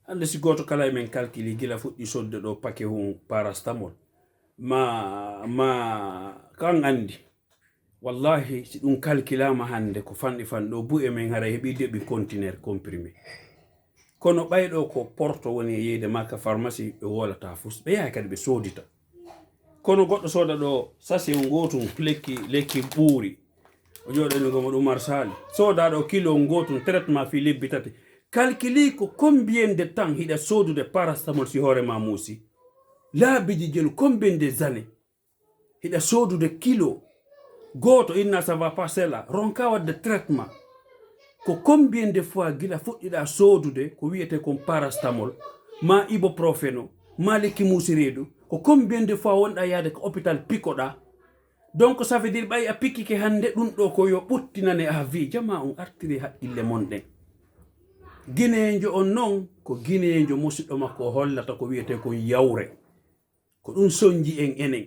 ande si goto kala men calculi gila fuɗɗi sodde ɗo paquet hum parastamol ma kan andi wallahi si ɗum calculama hande ko fanɗi fanɗo bu'e men hara heɓi deɓi contenaire comprimé kono ɓayɗo ko porto woni e yeyde makka pharmacie ɓe wolata fus ɓe yaha kadi ɓe sodita kono goɗɗo soda ɗo sasi gotum lekki ɓuuri o joɗani gomo ɗum marsali soda ɗo kilo gotum traitement fi lebbi tati calculi ko combien de temps hiɗa sodude parastamol si hoorema muusi laabiji jelu combien des années hiɗa sodude kilo goto inna ça va passer là ronka wadde traitement ko combien de fois gila fuɗɗiɗa sodude ko wiyete kon parastamol ma ibuprofeno ma lekki muusireɗo ko combien de fois wonɗa yaade ko hôpital pikoɗa donc ça veut dire ɓay a pikkike hande ɗum ɗo ko yo ɓuttinane a wi jama on artiri haqqille mon ɗen guinejo on non ko guinejo musidɗo makko hollata ko wiyete kon yawre ko ɗum soñji en enen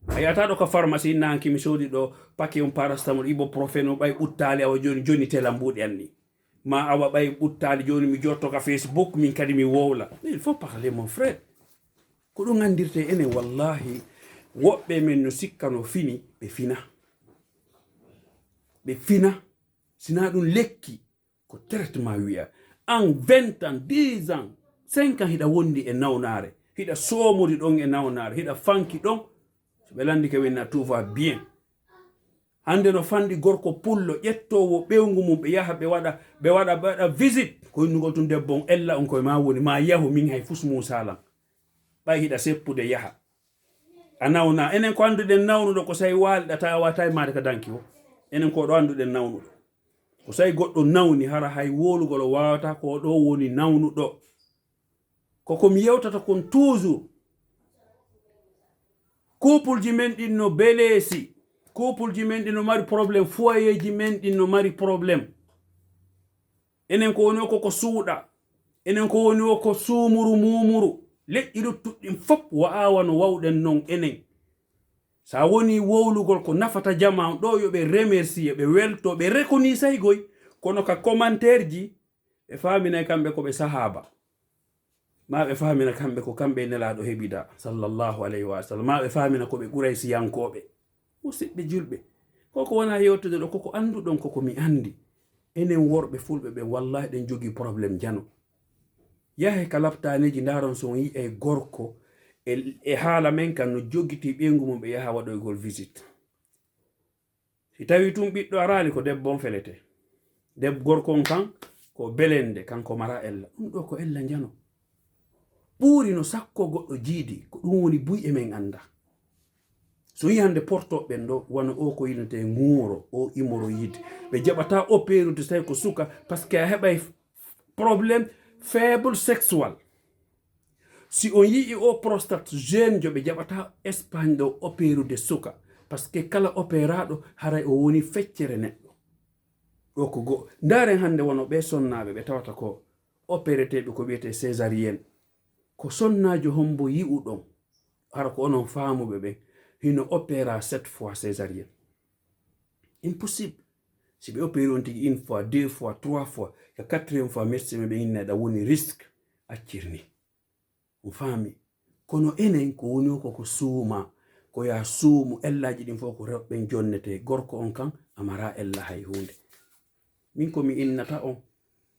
a yataɗo ko pharmacie nanki mi soodi ɗo paquet on parastamol ibuprofeno ɓay ɓuttali awa joni tela mbuɗi anni ma awa ɓay ɓuttali joni mi jotto ka Facebook min kadi mi wowla il faut parler mon frère ko ɗum andirte enen wallahi woɓɓe men no sikkano fini ɓe fina sina ɗum lekki ko traitement wiya en 20 ans 10 ans 5 ans hiɗa wondi e nawnare hiɗa somori ɗon e nawnare hiɗa fanki ɗon so ɓe landi ke wenna tout va bien hande no fandi gorko pullo ƴettowo ɓewgu mum ɓe yaha ɓe waɗa visite ko innugol tum debbo on ella on koye ma woni ma yahu min hay fus musalam ɓay hiɗa seppude yaha a nawna enen ko anduɗen nawnuɗo ko sayi walɗa ta wata e made ka danki o enen ko ɗo anduɗen nawnuɗo ko sayi goɗɗo nawni hara hay wolugol o wawata ko ɗo woni nawnuɗo komi yewtata kon toujours couple ji men ɗin no belesi couple ji men ɗin no mari probléme foyer ji men ɗin no mari probléme enen ko woni o koko suuɗa enen ko woni o ko suumuru mumuru leƴƴi luttuɗɗin fop wa'awano wawɗen non enen sa woni wowlugol ko nafata jama ɗo yoɓe remercier ɓe welto ɓe reconi saygoy kono ka commentaire ji ɓe famina kamɓe ko ɓe sahaba ma ɓe famina kamɓe ko kamɓe nelaɗo heɓida sallallahu alayhi wa sallam ma ɓe famina ko ɓe ɓuray siyankoɓe musidɓe julɓe koko wona yewtude ɗo koko anduɗon koko mi andi enen worɓe fulɓe ɓe wallahi ɗen jogui probléme jano yahe ka laptaneji daron son yi e gorko e haala men kan no joggiti ɓengu mum ɓe yaha waɗoygol visite si tawi tum ɓiɗɗo arali ko debbo on felete gorko on kan ko belende kanko mara ella ɗum ɗo ko ella jano ɓuuri no sakko goɗɗo jiidi ko ɗum woni buy e men anda so yi hande portoɓen ɗo wona o ko yinete nguuro o imoro yide ɓe jaɓata opérude tawi ko suka par ce que a heɓay probléme faible sexual si on yii o prostate jeune jo ɓe jaɓata Espagne ɗo opérude suka par ce que kala opéraɗo haray o woni feccere neɗɗo ɗo ko go ndaren hande wono ɓe sonnaɓe ɓe tawata ko opéreteɓe ko wiyete césarienne ko sonnajo hombo yi'uɗon hara ko onon faamuɓe ɓen hino opéra 7 fois césarienne impossible si ɓe opéri on tigi 1 fois 2 fois 3 fois ka 4e fois médecin ɓe inneɗa woni risque accirni on faami kono enen ko woni koko suuma ko ya suumu ellaji ɗin fof ko rewɓen jonnete gorko on kan amara ella hay hunde min komi innata on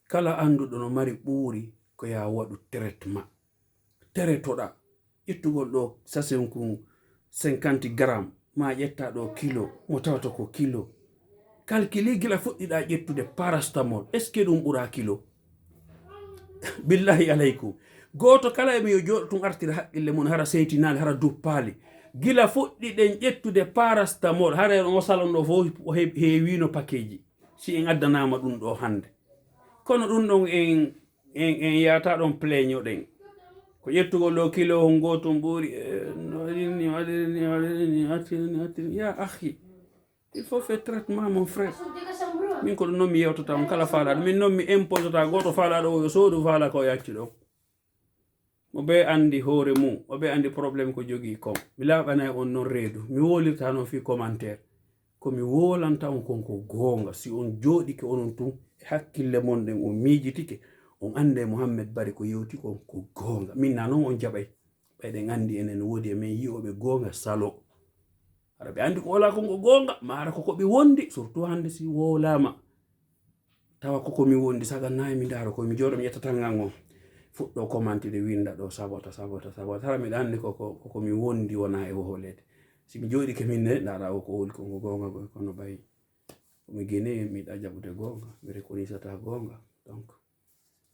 kala anduɗo no mari ɓuuri ko ya waɗu traitement teretoɗa ƴettugol ɗo sasen kun 50 grammes ma ƴetta ɗo kilo mo tawata ko kilo calculi gila fuɗɗiɗa ƴettude parastamol est ce que ɗum ɓura kilo billahi aleykum goto kala emi yo joɗo tun artira haqqille mun hara seytinali hara duppali gila fuɗɗiɗen ƴettude parastamol hara o salon ɗo fof heewino paquet si en addanama ɗum ɗo hande kono ɗum ɗon en yata ɗon pleñoɗen ko ƴettugol ɗo kilo on gotum ɓuuri ya akhi il faut faire traitement mon frère min ko ɗum noon mi yewtata on kala faalaɗo min noon mi imposata goto faalaɗo o yo soodu faala ko yacci ɗo mo ɓe andi hoore mum o ɓe andi probléme ko jogui kom mi laaɓanay on noon reedu mi wolirta noon fi commentaire komi wolanta on konko goonga si on jooɗike onon tun e hakkille mon ɗen on miijitike on ande Muhammad bari ko yewti ko gonga min na non on jabay ɓayɗen andi enen wodi e men yi'oɓe gonga salo ara ɓe andi ko wala ko gonga mara ko ɓe wondi surtout hande si wolama tawa ko mi wondi saga nayi mi daro ko mi jodo mi yettata ngango fuɗɗo commentude winda ɗo sabota tara miɗa andi ko mi wondi wona e woholede si mi joɗi ke min ne dara o ko woli ko gonga kono bayi mi gene miɗa jaɓude gonga mi rekonisata gonga donc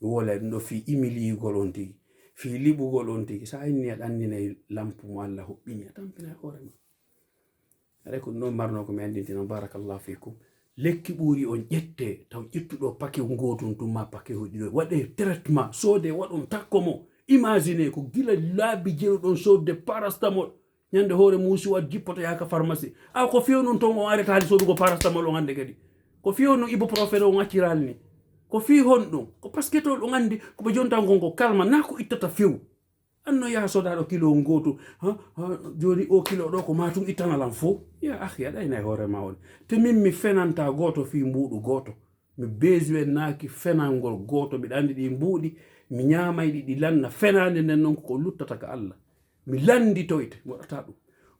mi wolay ɗum ɗo fi imiliyugol on tigi fi liɓugol on tigi sa inni aɗa andinay lampu mo Allah huɓɓini a tampina hoorema aɗa ko ɗum ɗon marno ko mi andintino barakallahu fikum lekki ɓuuri on ƴette taw ƴettuɗo paquet gotum tumma paquet hoɗiɗo waɗe traitement soode waɗon takko mo imagine ko gila laabi jeeruɗon sodde parastamol ñande hoore muusi wat jippoto yaka pharmacie ko fewnon ton on arrêta haali sodugo parastamol on hande kadi ko fewno ibuprofene on acciral ni ko fi honɗum ko par ce que to ɗum andi koɓe jonta gongo kalma na ko ittata few anno yaha sodaɗo kilo gotu joni o kilo ɗo ko matum ittanalan fo ya ahi aɗayna e hoorema on te min mi fenanta goto fi mbuɗu goto mi besoin naki fenangol goto mbiɗa andi ɗi mbuɗi mi ñamayɗi ɗi lanna fenande nden noon ko luttata ka Allah mi landitoyte waɗata ɗum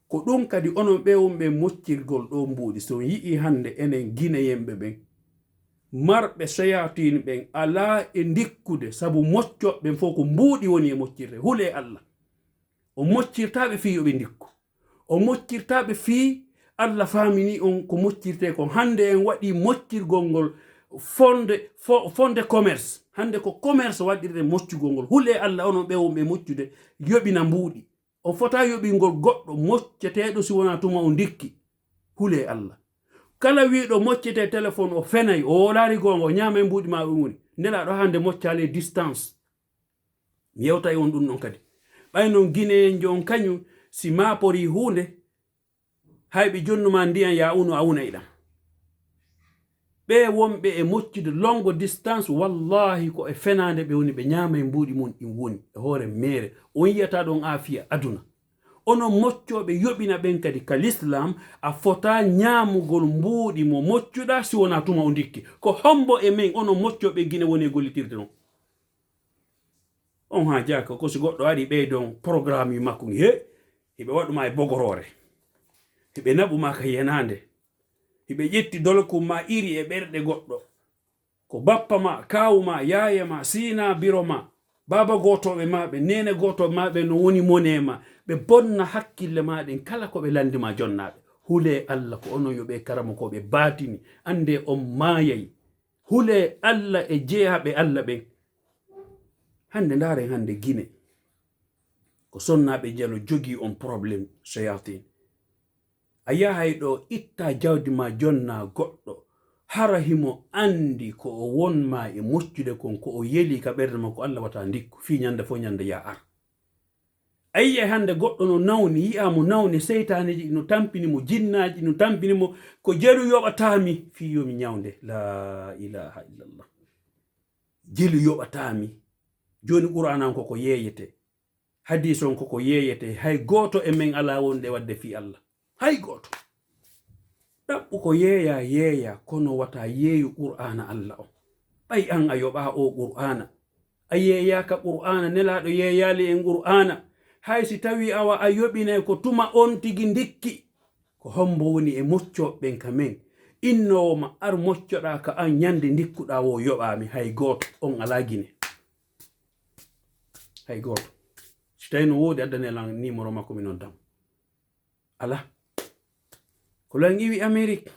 ko ɗum kadi onon ɓe wonɓe moccirgol ɗo mbuɗi so yii hande enen guineyemɓe ɓen marɓe shayatin ɓen ala e ndikkude sabu moccoɓe fof ko mbuuɗi woni e moccirde hule Allah o moccirtaɓe fi yoɓe ndikku o moccirtaɓe fi Allah famini on ko moccirte kon hande en waɗi moccirgol ngol fonde commerce hande ko commerce waɗirde moccugol ngol hule Allah onon ɓe wonɓe moccude yoɓina mbuuɗi o fota yoɓingol goɗɗo mocceteɗo si wona tuma o ndikki hule Allah kala wiɗo moccete téléphone o fenay o wolari gonga o ñama e mbuɗi ma ɗum woni nelaɗo hande moccale distance mi yewta e on ɗum ɗon kadi ɓay non guinéen jo on kañum si mapori hunde hayɓe jonnuma ndiyan ya uno a una e ɗam ɓe wonɓe e moccude longue distance wallahi ko e fenade ɓe woni ɓe ñama e mbuɗi mum ɗin woni e hoore mere on yiyata ɗon afiya aduna onon moccoɓe yoɓina ɓen kadi ka l'islam a fota ñamugol mbuuɗi mo moccuɗa si wona tuma o ndikki ko hombo e men onon moccoɓe guine woni e gollitirde non on ha jaka ko si goɗɗo ari ɓeydon programme yu makko he hiɓe waɗuma e bogorore hiɓe naɓuma ka yenande hiɓe ƴetti dolkum ma iri e ɓerɗe goɗɗo ko bappa ma kawuma yaya ma sina biro ma baba gotoɓe maɓe nene gotoɓe maɓe no woni monema ɓe bonna hakkille maɗen kala ko ɓe landima jonnaɓe hule Allah ko onon yoɓe karama ko ɓe batini ande on mayay hule Allah e jeeyaɓe Allah ɓen hande ndaren hande guine ko sonnaɓe jelo jogi on probléme shayatin a yahay ɗo itta jawdi ma jonna goɗɗo hara himo andi ko o wonma e moccude kon ko o yeli ka ɓerde makko Allah wata ndikku fi ñande fo ñande ya ar ayye hande goɗɗo no nawni yi'amo nawni seytaneji no tampinimo jinnaji no tampinimo ko jelu yoɓatami fi yomi ñawde la ilaha illallah jelu yoɓatami joni qur'anan koko yeyete hadis on koko yeyete hay goto e men ala wonde wadde fi Allah hay goto ɗaɓɓu ko yeeya kono wata yeeyu qur'ana Allah o ɓay an a yoɓa o qur'ana a yeeyaka qur'ana nelaɗo yeeyali en qur'ana hay si tawi awa a yoɓinay ko tuma on tigi ndikki ko hombo woni e moccoɓen ka men innowoma ar moccoɗa ka an ñande ndikkuɗa wo yoɓami hay goto on ala guine hay goto si tawi no wodi addanelan numéro makko mi non dam ala ko lan iwi Amérique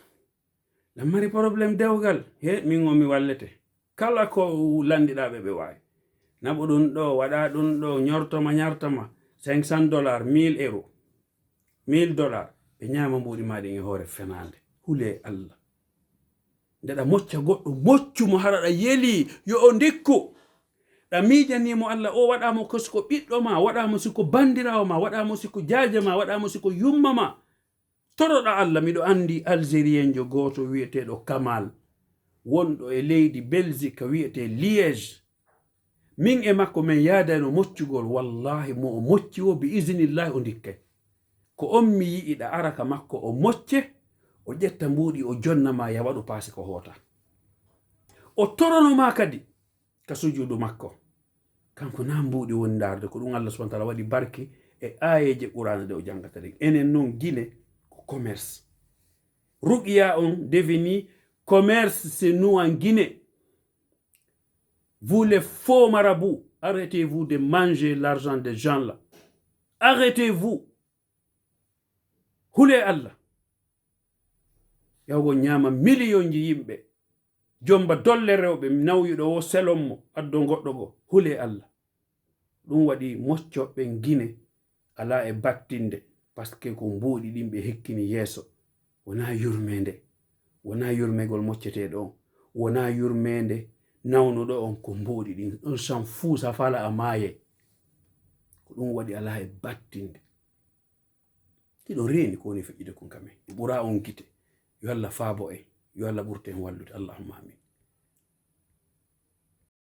lan mari probléme dewgal he min o mi wallete kala ko landiɗaɓe ɓe wawi naɓo ɗum ɗo waɗa ɗum ɗo ñortoma ñartama $500 €1000 $1000 ɓe ñama mbuɗi maɗen e hoore fenande hule Allah ndeɗa mocca goɗɗo moccumo haraɗa yeli yo o ndikku ɗa miijanimo Allah o waɗamo ko siko ɓiɗɗo ma waɗamo siko bandirawo ma waɗamo siko jaaje ma waɗamo siko yumma ma toroɗa Allah miɗo andi algérien jo goto wiyeteɗo Kamal wonɗo e leydi Belgique wiyete Liège min e makko men yaadano moccugol wallahi mo o mocci o bi isnillahi o ndikkay ko on mi yi'iɗa araka makko o mocce o ƴetta mbuuɗi o jonnama ya waɗu paasi ko hoota o toronoma kadi ka sujudu makko kanko na mbuɗi wondarde ko ɗum Allah subhanahu wa ta'ala waɗi barke e ayeje qur'ana de o jangata ɗen. Enen noon guine ko commerce. Ruqya on devenu commerce, c'est nous en Guinée. Vous les faux marabouts, arrêtez-vous de manger l'argent des gens là. Arrêtez-vous. Hule Allah. Yawgo nyama million ji yimɓe. Jomba dolle rewɓe nawyuɗo o selommo addo goɗɗo go. Hule Allah. Ɗum waɗi moccoɓe Guinée ala e battinde parce que ko mbuuɗi ɗin ɓe hekkini yeeso. Wona yurmede, wona yurmegol mocceteɗo on, wona yurmede nawnuɗo on ko mbuuɗi ɗin. On s'en fout, sa fala a maaye. Ko ɗum waɗi ala e battinde. Kiɗo reeni ko woni feƴƴide kon kamen. Ɓura on gite. Yo Allah faabo en, yo Allah ɓurten wallude. Allahumma amin.